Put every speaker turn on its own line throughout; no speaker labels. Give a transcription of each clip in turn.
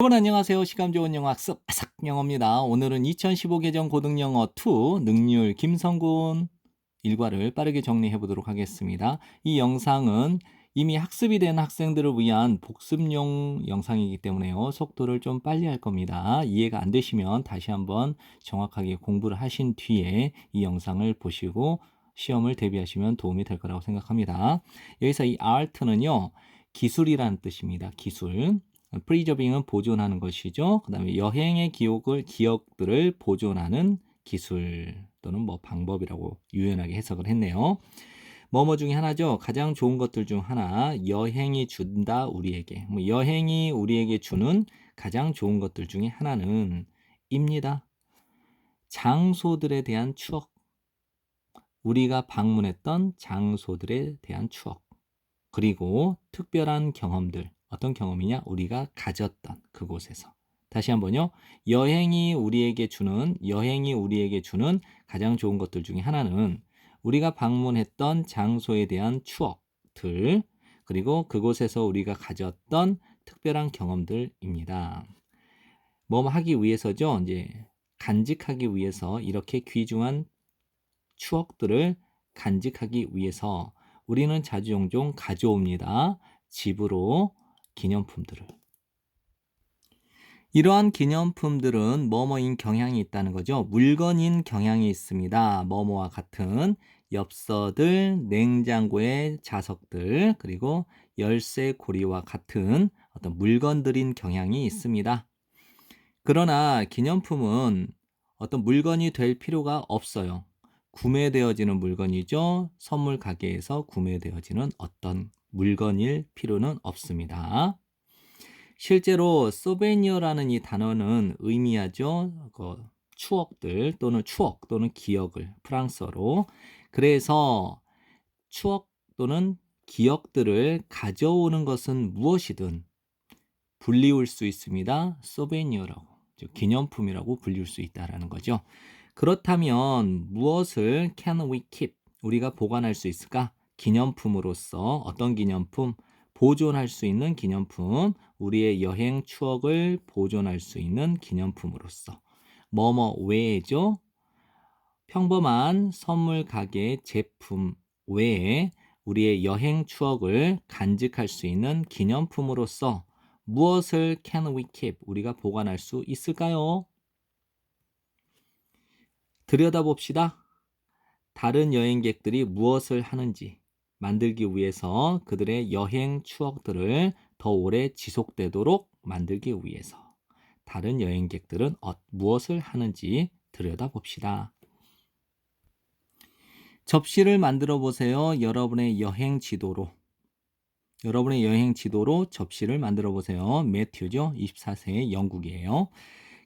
여러분 안녕하세요. 시간 좋은 영어 학습 아삭 영어입니다. 오늘은 2015 개정 고등영어 2 능률 김성군 일과를 빠르게 정리해 보도록 하겠습니다. 이 영상은 이미 학습이 된 학생들을 위한 복습용 영상이기 때문에요. 속도를 좀 빨리 할 겁니다. 이해가 안 되시면 다시 한번 정확하게 공부를 하신 뒤에 이 영상을 보시고 시험을 대비하시면 도움이 될 거라고 생각합니다. 여기서 이 art는요. 기술이라는 뜻입니다. 기술. preserving은 보존하는 것이죠. 그 다음에 여행의 기억들을 보존하는 기술 또는 뭐 방법이라고 유연하게 해석을 했네요. 뭐뭐 중에 하나죠. 가장 좋은 것들 중 하나, 여행이 준다 우리에게. 여행이 우리에게 주는 가장 좋은 것들 중에 하나는 입니다. 장소들에 대한 추억. 우리가 방문했던 장소들에 대한 추억. 그리고 특별한 경험들. 어떤 경험이냐? 우리가 가졌던 그곳에서. 다시 한번요. 여행이 우리에게 주는 가장 좋은 것들 중에 하나는 우리가 방문했던 장소에 대한 추억들, 그리고 그곳에서 우리가 가졌던 특별한 경험들입니다. 뭐 하기 위해서죠. 이제 간직하기 위해서, 이렇게 귀중한 추억들을 간직하기 위해서 우리는 자주 종종 가져옵니다. 집으로 기념품들을. 이러한 기념품들은 뭐뭐인 경향이 있다는 거죠. 물건인 경향이 있습니다. 뭐뭐와 같은 엽서들, 냉장고의 자석들, 그리고 열쇠 고리와 같은 어떤 물건들인 경향이 있습니다. 그러나 기념품은 어떤 물건이 될 필요가 없어요. 구매되어지는 물건이죠. 선물 가게에서 구매되어지는 어떤 물건일 필요는 없습니다. 실제로 소베니어라는 이 단어는 의미하죠. 추억들 또는 기억을 프랑스어로. 그래서 추억 또는 기억들을 가져오는 것은 무엇이든 불리울 수 있습니다. 소베니어라고, 즉 기념품이라고 불릴 수 있다라는 거죠. 그렇다면 무엇을 can we keep? 우리가 보관할 수 있을까? 기념품으로서. 어떤 기념품? 보존할 수 있는 기념품. 우리의 여행 추억을 보존할 수 있는 기념품으로서. 뭐뭐 외에죠. 평범한 선물 가게 제품 외에 우리의 여행 추억을 간직할 수 있는 기념품으로서 무엇을 can we keep? 우리가 보관할 수 있을까요? 들여다봅시다. 다른 여행객들이 무엇을 하는지 만들기 위해서, 그들의 여행 추억들을 더 오래 지속되도록 만들기 위해서 다른 여행객들은 무엇을 하는지 들여다봅시다. 접시를 만들어 보세요. 여러분의 여행 지도로 접시를 만들어 보세요. 매튜죠. 24세의 영국이에요.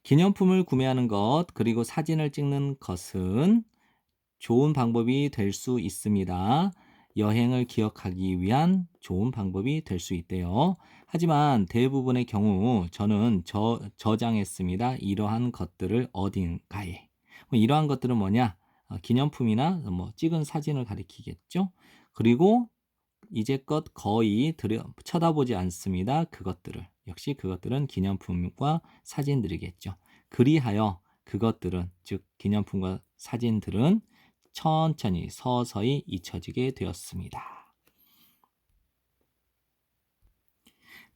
기념품을 구매하는 것, 그리고 사진을 찍는 것은 좋은 방법이 될 수 있습니다. 여행을 기억하기 위한 좋은 방법이 될 수 있대요. 하지만 대부분의 경우 저는 저장했습니다. 이러한 것들을 어딘가에. 이러한 것들은 뭐냐? 기념품이나 찍은 사진을 가리키겠죠. 그리고 이제껏 거의 쳐다보지 않습니다. 그것들을. 역시 그것들은 기념품과 사진들이겠죠. 그리하여 그것들은, 즉 기념품과 사진들은 천천히 서서히 잊혀지게 되었습니다.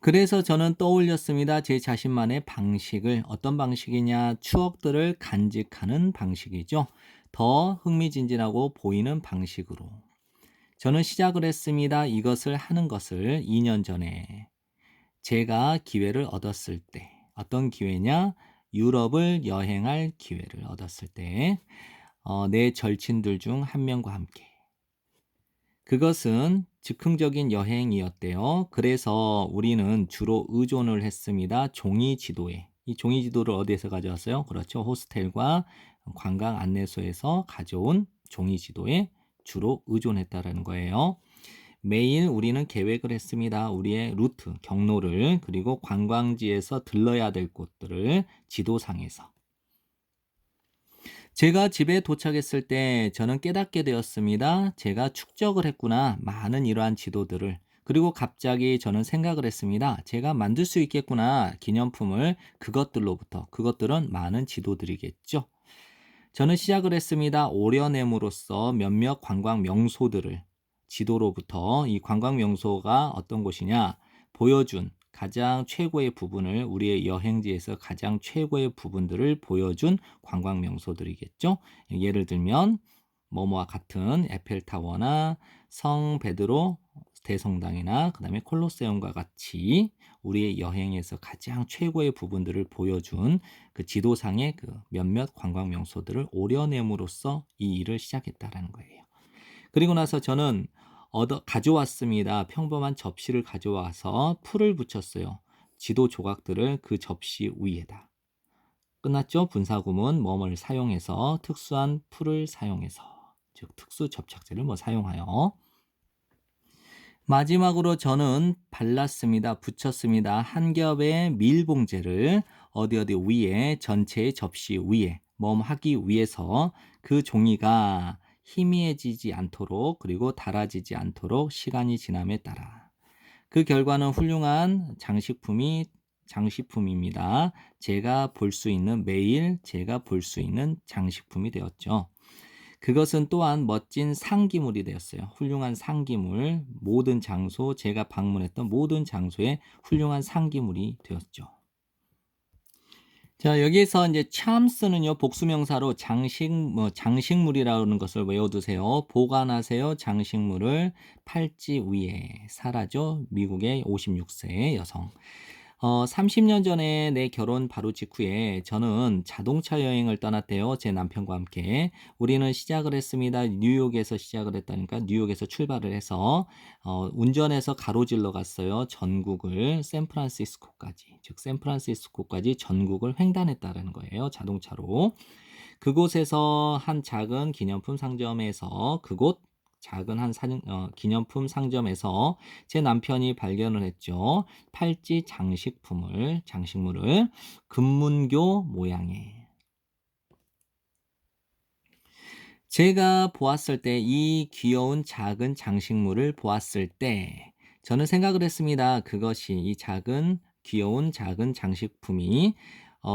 그래서 저는 떠올렸습니다. 제 자신만의 방식을. 어떤 방식이냐? 추억들을 간직하는 방식이죠. 더 흥미진진하고 보이는 방식으로. 저는 시작을 했습니다. 이것을 하는 것을 2년 전에. 제가 기회를 얻었을 때. 어떤 기회냐? 유럽을 여행할 기회를 얻었을 때. 내 절친들 중 한 명과 함께. 그것은 즉흥적인 여행이었대요. 그래서 우리는 주로 의존을 했습니다. 종이 지도에. 이 종이 지도를 어디에서 가져왔어요? 그렇죠. 호스텔과 관광 안내소에서 가져온 종이 지도에 주로 의존했다라는 거예요. 매일 우리는 계획을 했습니다. 우리의 루트, 경로를, 그리고 관광지에서 들러야 될 곳들을 지도상에서. 제가 집에 도착했을 때 저는 깨닫게 되었습니다. 제가 축적을 했구나. 많은 이러한 지도들을. 그리고 갑자기 저는 생각을 했습니다. 제가 만들 수 있겠구나. 기념품을 그것들은 많은 지도들이겠죠. 저는 시작을 했습니다. 오려냄으로써 몇몇 관광 명소들을 지도로부터 이 관광 명소가 어떤 곳이냐 보여준 가장 최고의 부분을 우리의 여행지에서 가장 최고의 부분들을 보여준 관광 명소들이겠죠. 예를 들면 뭐뭐와 같은 에펠타워나 성 베드로 대성당이나 그다음에 콜로세움과 같이 우리의 여행에서 가장 최고의 부분들을 보여준 그 지도상의 그 몇몇 관광 명소들을 오려냄으로써 이 일을 시작했다라는 거예요. 그리고 나서 저는 가져왔습니다. 평범한 접시를 가져와서 풀을 붙였어요. 지도 조각들을 그 접시 위에다. 끝났죠? 분사구문 뭐뭐를 사용해서 특수한 풀을 사용해서 즉 특수 접착제를 사용하여 마지막으로 저는 발랐습니다. 붙였습니다. 한 겹의 밀봉제를 어디 위에 전체의 접시 위에 하기 위해서 그 종이가 희미해지지 않도록 그리고 닳아지지 않도록 시간이 지남에 따라 그 결과는 훌륭한 장식품입니다. 매일 제가 볼 수 있는 장식품이 되었죠. 그것은 또한 멋진 상기물이 되었어요. 훌륭한 상기물, 모든 장소, 제가 방문했던 모든 장소에 훌륭한 상기물이 되었죠. 자, 여기에서 이제 chams는요, 복수명사로 장식물이라는 것을 외워두세요. 보관하세요. 장식물을 팔찌 위에. 사라죠. 미국의 56세 여성. 30년 전에 내 결혼 바로 직후에 저는 자동차 여행을 떠났대요. 제 남편과 함께. 우리는 시작을 했습니다. 뉴욕에서 시작을 했다니까 뉴욕에서 출발을 해서 운전해서 가로질러 갔어요. 전국을 샌프란시스코까지. 즉 샌프란시스코까지 전국을 횡단했다는 거예요. 자동차로. 그곳에서 한 작은 기념품 상점에서 기념품 상점에서 제 남편이 발견을 했죠. 팔찌 장식물을 금문교 모양의. 제가 보았을 때 이 귀여운 작은 장식물을 보았을 때 저는 생각을 했습니다. 그것이 이 귀여운 작은 장식품이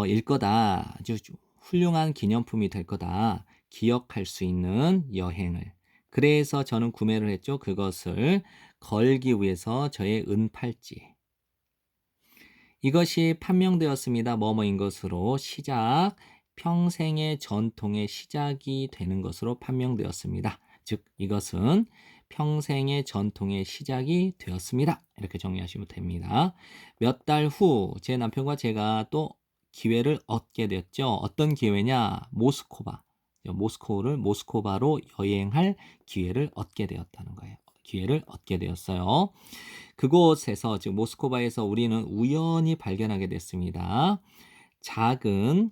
일 거다. 아주 훌륭한 기념품이 될 거다. 기억할 수 있는 여행을. 그래서 저는 구매를 했죠. 그것을 걸기 위해서 저의 은팔찌. 이것이 판명되었습니다. 뭐뭐인 것으로 평생의 전통의 시작이 되는 것으로 판명되었습니다. 즉 이것은 평생의 전통의 시작이 되었습니다. 이렇게 정리하시면 됩니다. 몇 달 후 제 남편과 제가 또 기회를 얻게 됐죠. 어떤 기회냐? 모스코바로 여행할 기회를 얻게 되었다는 거예요. 기회를 얻게 되었어요. 그곳에서 즉 모스코바에서 우리는 우연히 발견하게 됐습니다. 작은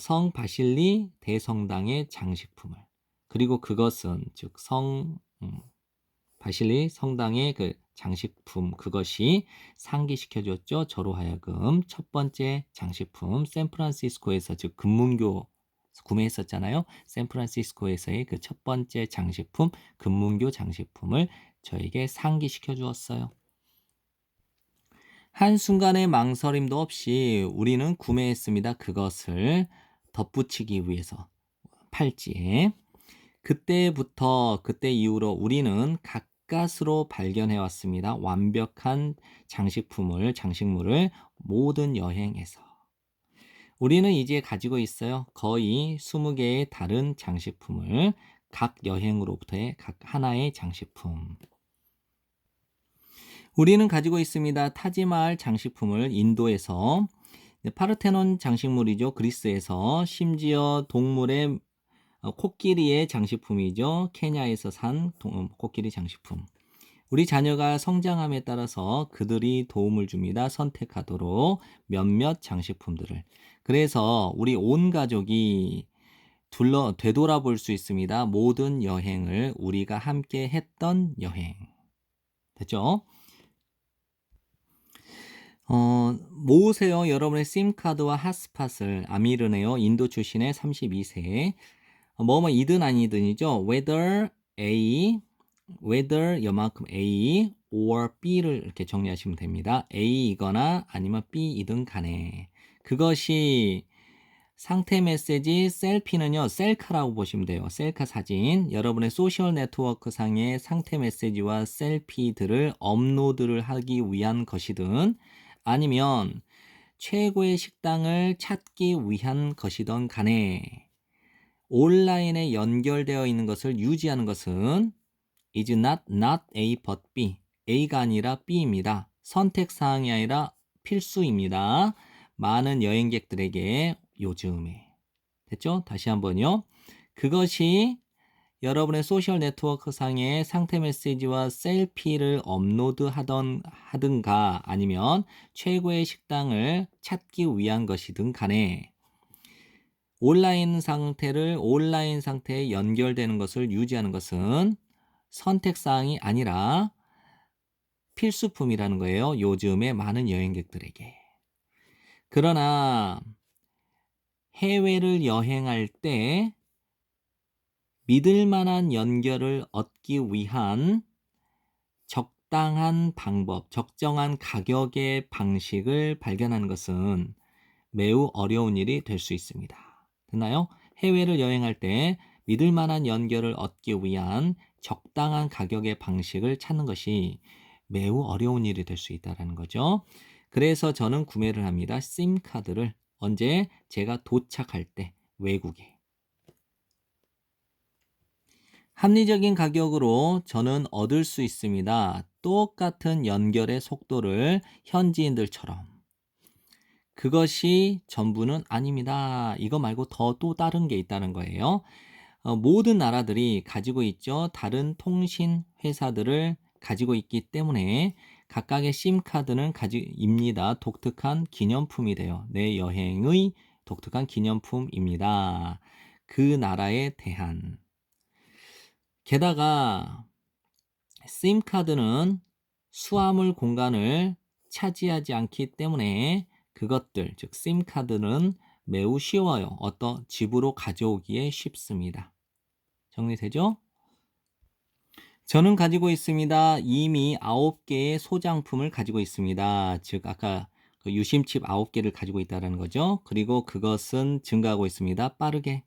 성 바실리 대성당의 장식품을. 그리고 그것은 즉 바실리 성당의 그 장식품 그것이 상기시켜 줬죠. 저로 하여금 첫 번째 장식품 샌프란시스코에서 즉 금문교 구매했었잖아요. 샌프란시스코에서의 그 첫 번째 장식품 금문교 장식품을 저에게 상기시켜 주었어요. 한순간의 망설임도 없이 우리는 구매했습니다. 그것을 덧붙이기 위해서 팔찌에. 그때 이후로 우리는 가까스로 발견해 왔습니다. 완벽한 장식물을 모든 여행에서. 우리는 이제 가지고 있어요. 거의 20개의 다른 장식품을 각 여행으로부터의 각 하나의 장식품. 우리는 가지고 있습니다. 타지마할 장식품을 인도에서, 파르테논 장식물이죠. 그리스에서, 심지어 동물의 코끼리의 장식품이죠. 케냐에서 산 코끼리 장식품. 우리 자녀가 성장함에 따라서 그들이 도움을 줍니다. 선택하도록 몇몇 장식품들을. 그래서 우리 온 가족이 되돌아볼 수 있습니다. 모든 여행을 우리가 함께 했던 여행. 됐죠? 모으세요. 여러분의 심카드와 핫스팟을. 아미르네요. 인도 출신의 32세. 이든 아니든이죠. whether 여만큼 A or B를 이렇게 정리하시면 됩니다. A이거나 아니면 B이든 간에. 그것이 상태 메시지 셀피는요, 셀카라고 보시면 돼요. 셀카 사진. 여러분의 소셜 네트워크 상의 상태 메시지와 셀피들을 업로드를 하기 위한 것이든 아니면 최고의 식당을 찾기 위한 것이든 간에 온라인에 연결되어 있는 것을 유지하는 것은 is not A but B. A가 아니라 B입니다. 선택사항이 아니라 필수입니다. 많은 여행객들에게 요즘에. 됐죠? 다시 한번요. 그것이 여러분의 소셜 네트워크 상의 상태 메시지와 셀피를 하든가 아니면 최고의 식당을 찾기 위한 것이든 간에 온라인 상태에 연결되는 것을 유지하는 것은 선택사항이 아니라 필수품이라는 거예요. 요즘의 많은 여행객들에게. 그러나 해외를 여행할 때 믿을 만한 연결을 얻기 위한 적당한 방법, 적정한 가격의 방식을 발견하는 것은 매우 어려운 일이 될 수 있습니다. 됐나요? 해외를 여행할 때 믿을 만한 연결을 얻기 위한 적당한 가격의 방식을 찾는 것이 매우 어려운 일이 될 수 있다는 거죠. 그래서 저는 구매를 합니다. 심카드를 언제 제가 도착할 때 외국에. 합리적인 가격으로 저는 얻을 수 있습니다. 똑같은 연결의 속도를 현지인들처럼. 그것이 전부는 아닙니다. 이거 말고 또 다른 게 있다는 거예요. 모든 나라들이 가지고 있죠. 다른 통신 회사들을 가지고 있기 때문에 각각의 심카드는 입니다. 독특한 기념품이 돼요. 내 여행의 독특한 기념품입니다. 그 나라에 대한. 게다가 심카드는 수화물 공간을 차지하지 않기 때문에 그것들, 즉 심카드는 매우 쉬워요. 집으로 가져오기에 쉽습니다. 정리되죠? 저는 가지고 있습니다. 이미 9개의 소장품을 가지고 있습니다. 즉 아까 그 유심칩 9개를 가지고 있다는 거죠. 그리고 그것은 증가하고 있습니다. 빠르게.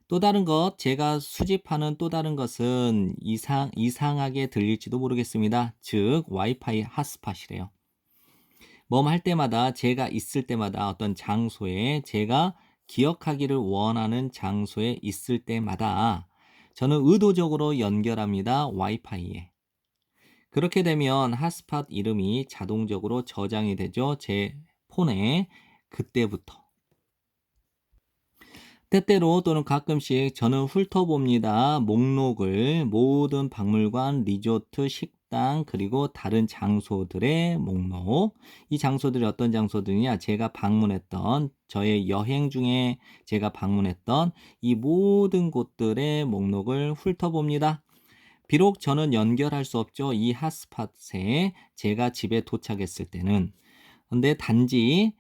또 다른 것, 제가 수집하는 또 다른 것은 이상하게 들릴지도 모르겠습니다. 즉 와이파이 핫스팟이래요. 할 때마다 제가 있을 때마다 어떤 장소에 제가 기억하기를 원하는 장소에 있을 때마다 저는 의도적으로 연결합니다. 와이파이에. 그렇게 되면 핫스팟 이름이 자동적으로 저장이 되죠. 제 폰에 그때부터. 때때로 또는 가끔씩 저는 훑어봅니다. 목록을 모든 박물관, 리조트, 식당 그리고 다른 장소들의 목록. 이 장소들이 어떤 장소들이냐? 제가 방문했던 저의 여행 중에 제가 방문했던 이 모든 곳들의 목록을 훑어봅니다. 비록 저는 연결할 수 없죠. 이 핫스팟에 제가 집에 도착했을 때는. 근데 단지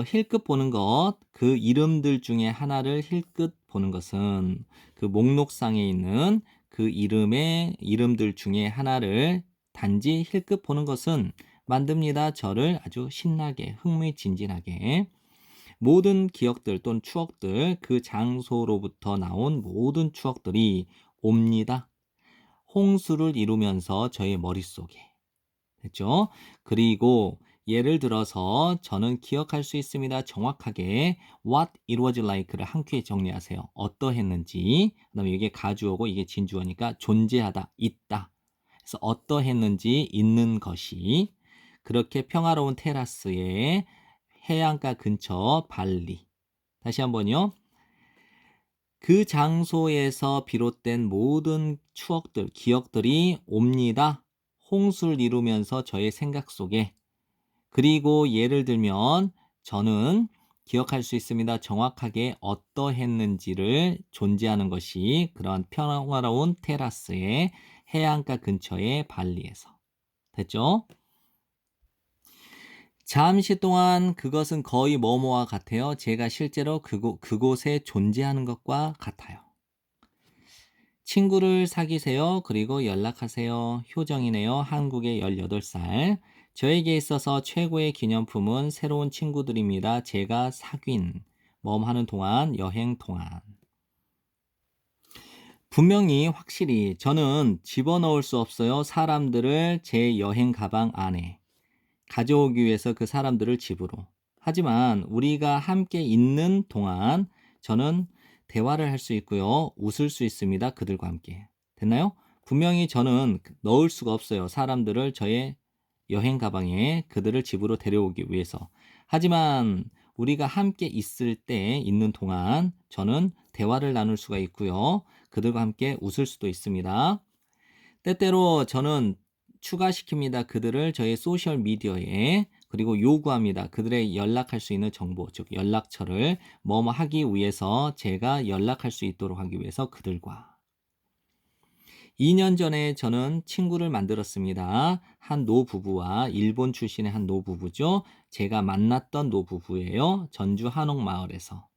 힐끗 보는 것, 그 이름들 중에 하나를 힐끗 보는 것은 그 목록상에 있는 그 이름들 중에 하나를 단지 힐끗 보는 것은 만듭니다. 저를 아주 신나게, 흥미진진하게. 모든 기억들 또는 추억들, 그 장소로부터 나온 모든 추억들이 옵니다. 홍수를 이루면서 저의 머릿속에. 됐죠? 그리고 예를 들어서 저는 기억할 수 있습니다. 정확하게 what it was like를 한 큐에 정리하세요. 어떠했는지. 그다음에 이게 가주어고 이게 진주어니까 존재하다, 있다. 그래서 어떠했는지 있는 것이 그렇게 평화로운 테라스에 해안가 근처 발리. 다시 한번요. 그 장소에서 비롯된 모든 추억들, 기억들이 옵니다. 홍수를 이루면서 저의 생각 속에. 그리고 예를 들면 저는 기억할 수 있습니다. 정확하게 어떠했는지를 존재하는 것이 그런 평화로운 테라스의 해안가 근처의 발리에서. 됐죠? 잠시 동안 그것은 거의 뭐뭐와 같아요. 제가 실제로 그곳에 존재하는 것과 같아요. 친구를 사귀세요. 그리고 연락하세요. 효정이네요. 한국의 18살. 저에게 있어서 최고의 기념품은 새로운 친구들입니다. 제가 사귄, 하는 동안, 여행 동안. 분명히 확실히 저는 집어넣을 수 없어요. 사람들을 제 여행 가방 안에. 가져오기 위해서 그 사람들을 집으로. 하지만 우리가 함께 있는 동안 저는 대화를 할 수 있고요. 웃을 수 있습니다. 그들과 함께. 됐나요? 분명히 저는 넣을 수가 없어요. 사람들을 저의 여행 가방에 그들을 집으로 데려오기 위해서. 하지만 우리가 함께 있을 때 있는 동안 저는 대화를 나눌 수가 있고요. 그들과 함께 웃을 수도 있습니다. 때때로 저는 추가시킵니다. 그들을 저의 소셜 미디어에. 그리고 요구합니다. 그들의 연락할 수 있는 정보, 즉 연락처를 하기 위해서 제가 연락할 수 있도록 하기 위해서 그들과. 2년 전에 저는 친구를 만들었습니다. 한 노부부와 일본 출신의 한 노부부죠. 제가 만났던 노부부예요. 전주 한옥마을에서.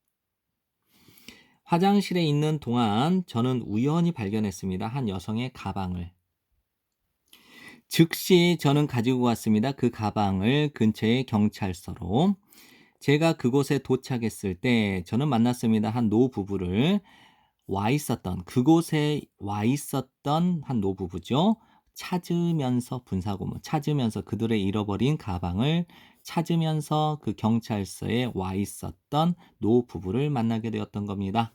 화장실에 있는 동안 저는 우연히 발견했습니다. 한 여성의 가방을. 즉시 저는 가지고 갔습니다. 그 가방을 근처의 경찰서로. 제가 그곳에 도착했을 때 저는 만났습니다. 한 노부부를 그곳에 와 있었던 한 노부부죠. 찾으면서 분사고문, 찾으면서 그들의 잃어버린 가방을 찾으면서 그 경찰서에 와 있었던 노부부를 만나게 되었던 겁니다.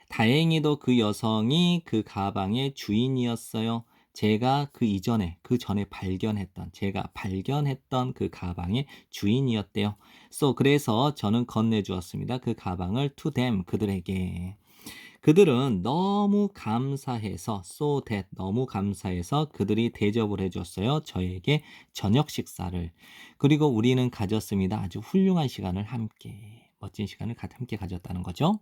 다행히도 그 여성이 그 가방의 주인이었어요. 제가 제가 발견했던 그 가방의 주인이었대요. 그래서 저는 건네주었습니다. 그 가방을 to them, 그들에게. 그들은 너무 감사해서 너무 감사해서 그들이 대접을 해줬어요. 저에게 저녁 식사를. 그리고 우리는 가졌습니다. 아주 훌륭한 시간을 함께, 멋진 시간을 함께 가졌다는 거죠.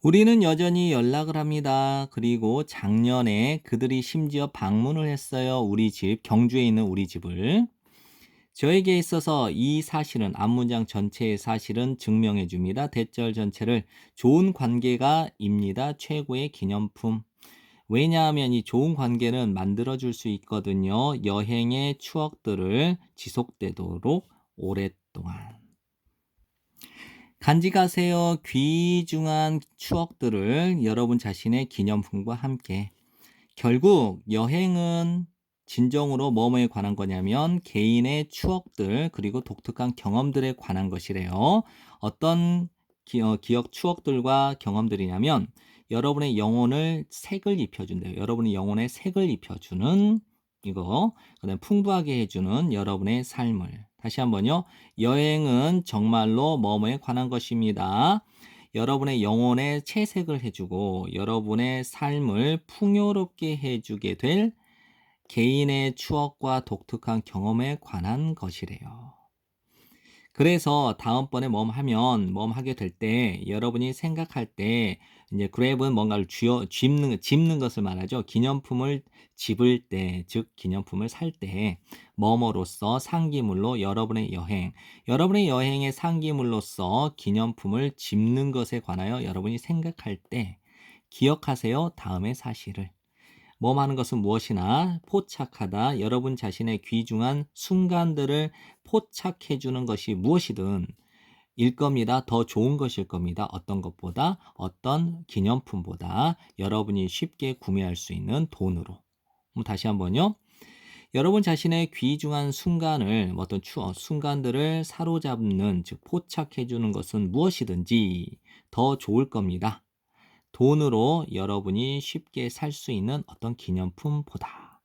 우리는 여전히 연락을 합니다. 그리고 작년에 그들이 심지어 방문을 했어요. 우리 집, 경주에 있는 우리 집을. 저에게 있어서 이 사실은, 앞문장 전체의 사실은 증명해 줍니다. 대절 전체를 좋은 관계가입니다. 최고의 기념품. 왜냐하면 이 좋은 관계는 만들어 줄 수 있거든요. 여행의 추억들을 지속되도록 오랫동안. 간직하세요. 귀중한 추억들을 여러분 자신의 기념품과 함께. 결국 여행은 진정으로 뭐뭐에 관한 거냐면 개인의 추억들 그리고 독특한 경험들에 관한 것이래요. 어떤 기억 추억들과 경험들이냐면 여러분의 영혼을 색을 입혀준대요. 여러분의 영혼에 색을 입혀주는 이거, 그다음 풍부하게 해주는 여러분의 삶을. 다시 한번요. 여행은 정말로 뭐뭐에 관한 것입니다. 여러분의 영혼에 채색을 해주고 여러분의 삶을 풍요롭게 해주게 될 개인의 추억과 독특한 경험에 관한 것이래요. 그래서 다음번에 하게 될 때 여러분이 생각할 때 이제 grab은 뭔가를 짚는 것을 말하죠. 기념품을 집을 때, 즉 기념품을 살 때 뭐뭐로서 상기물로 여러분의 여행의 상기물로서 기념품을 집는 것에 관하여 여러분이 생각할 때 기억하세요. 다음의 사실을. 하는 것은 무엇이나 포착하다. 여러분 자신의 귀중한 순간들을 포착해 주는 것이 무엇이든 일 겁니다. 더 좋은 것일 겁니다. 어떤 것보다, 어떤 기념품보다 여러분이 쉽게 구매할 수 있는 돈으로. 다시 한번요. 여러분 자신의 귀중한 순간을, 순간들을 사로잡는, 즉 포착해 주는 것은 무엇이든지 더 좋을 겁니다. 돈으로 여러분이 쉽게 살 수 있는 어떤 기념품보다.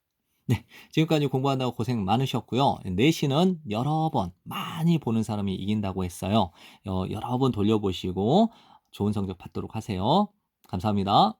네, 지금까지 공부한다고 고생 많으셨고요. 내신은 여러 번 많이 보는 사람이 이긴다고 했어요. 여러 번 돌려보시고 좋은 성적 받도록 하세요. 감사합니다.